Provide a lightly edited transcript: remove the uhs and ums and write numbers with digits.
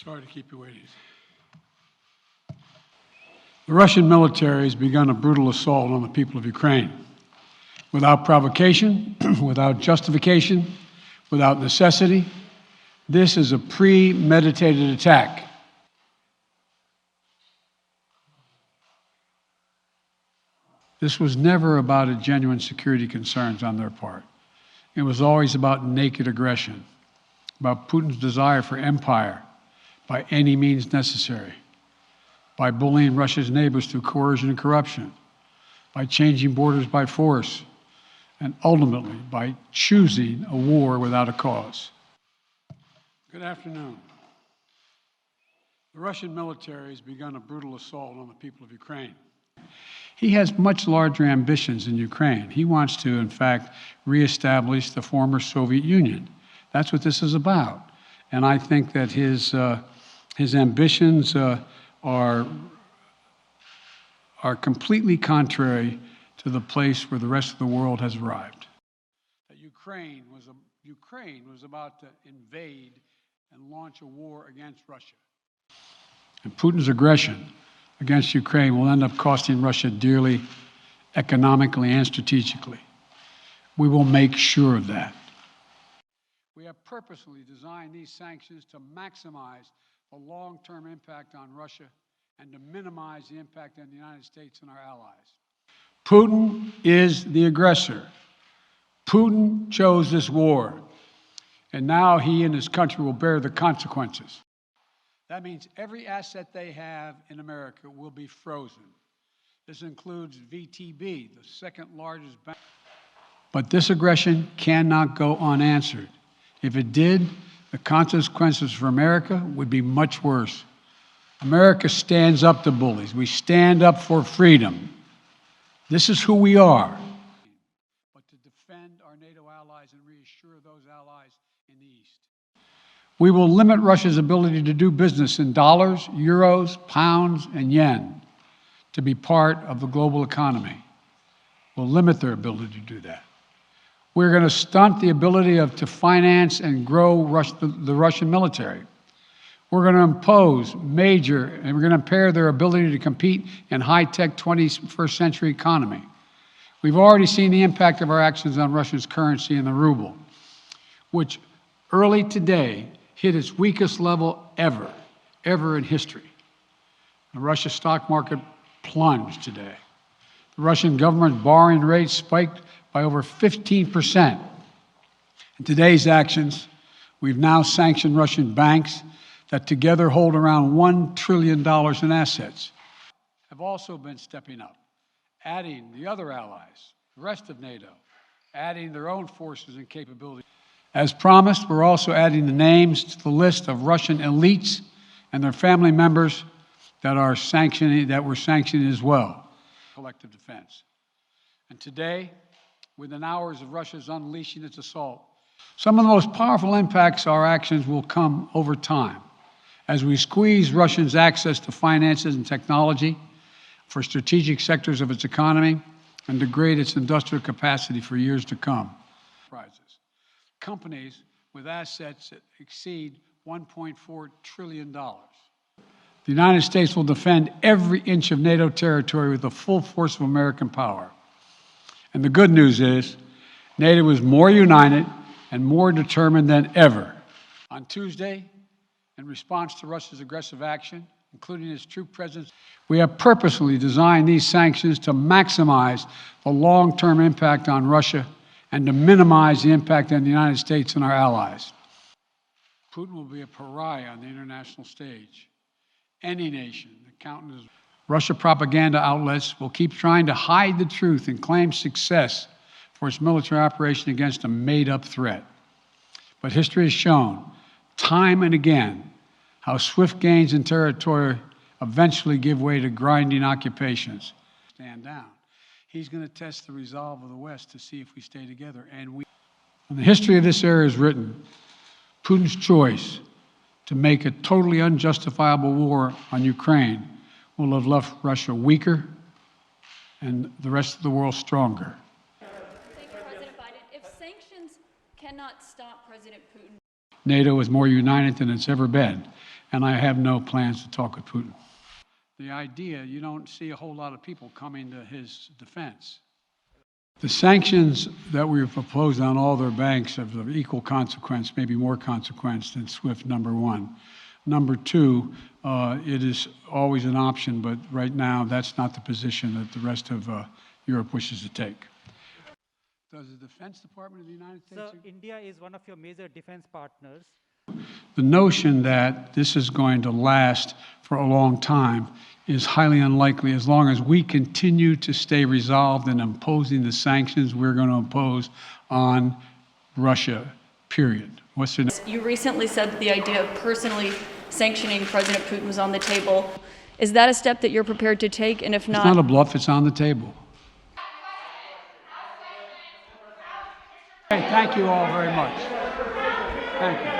Sorry to keep you waiting. The Russian military has begun a brutal assault on the people of Ukraine. Without provocation, without justification, without necessity, this is a premeditated attack. This was never about a genuine security concerns on their part. It was always about naked aggression, about Putin's desire for empire by any means necessary, by bullying Russia's neighbors through coercion and corruption, by changing borders by force, and ultimately by choosing a war without a cause. Good afternoon. The Russian military has begun a brutal assault on the people of Ukraine. He has much larger ambitions in Ukraine. He wants to, in fact, reestablish the former Soviet Union. That's what this is about. And I think that his ambitions are completely contrary to the place where the rest of the world has arrived. That Ukraine was about to invade and launch a war against Russia. And Putin's aggression against Ukraine will end up costing Russia dearly, economically and strategically. We will make sure of that. We have purposely designed these sanctions to maximize the long-term impact on Russia and to minimize the impact on the United States and our allies. Putin is the aggressor. Putin chose this war, and now he and his country will bear the consequences. That means every asset they have in America will be frozen. This includes VTB, the second largest bank. But this aggression cannot go unanswered. If it did, the consequences for America would be much worse. America stands up to bullies. We stand up for freedom. This is who we are. But to defend our NATO allies and reassure those allies in the East. We will limit Russia's ability to do business in dollars, euros, pounds, and yen to be part of the global economy. We'll limit their ability to do that. We're going to stunt the ability to finance and grow the Russian military. We're going to impose and we're going to impair their ability to compete in high-tech 21st century economy. We've already seen the impact of our actions on Russia's currency and the ruble, which early today hit its weakest level ever in history. The Russia stock market plunged today. The Russian government borrowing rate spiked by over 15%. In today's actions, we've now sanctioned Russian banks that together hold around $1 trillion in assets, have also been stepping up, adding the other allies, the rest of NATO, adding their own forces and capabilities. As promised, we're also adding the names to the list of Russian elites and their family members that we're sanctioning as well. Collective defense. And today, within hours of Russia's unleashing its assault, some of the most powerful impacts our actions will come over time as we squeeze Russia's access to finances and technology for strategic sectors of its economy and degrade its industrial capacity for years to come. Companies with assets that exceed $1.4 trillion. The United States will defend every inch of NATO territory with the full force of American power. And the good news is, NATO is more united and more determined than ever. On Tuesday, in response to Russia's aggressive action, including its troop presence, we have purposely designed these sanctions to maximize the long-term impact on Russia and to minimize the impact on the United States and our allies. Putin will be a pariah on the international stage. Any nation that countenances Russia propaganda outlets will keep trying to hide the truth and claim success for its military operation against a made-up threat. But history has shown, time and again, how swift gains in territory eventually give way to grinding occupations. Stand down. He's going to test the resolve of the West to see if we stay together. And when the history of this era is written, Putin's choice to make a totally unjustifiable war on Ukraine will have left Russia weaker and the rest of the world stronger. Thank you, President Biden. If sanctions cannot stop President Putin, NATO is more united than it's ever been. and I have no plans to talk with Putin. The idea, you don't see a whole lot of people coming to his defense. The sanctions that we proposed on all their banks have of equal consequence, maybe more consequence than SWIFT, number one. Number two, it is always an option, but right now that's not the position that the rest of Europe wishes to take. Does the Defense Department of the United States... So India is one of your major defense partners. The notion that this is going to last for a long time is highly unlikely as long as we continue to stay resolved in imposing the sanctions we're going to impose on Russia, period. You recently said that the idea of personally sanctioning President Putin was on the table. Is that a step that you're prepared to take? And if not... It's not a bluff, it's on the table. Okay, thank you all very much. Thank you.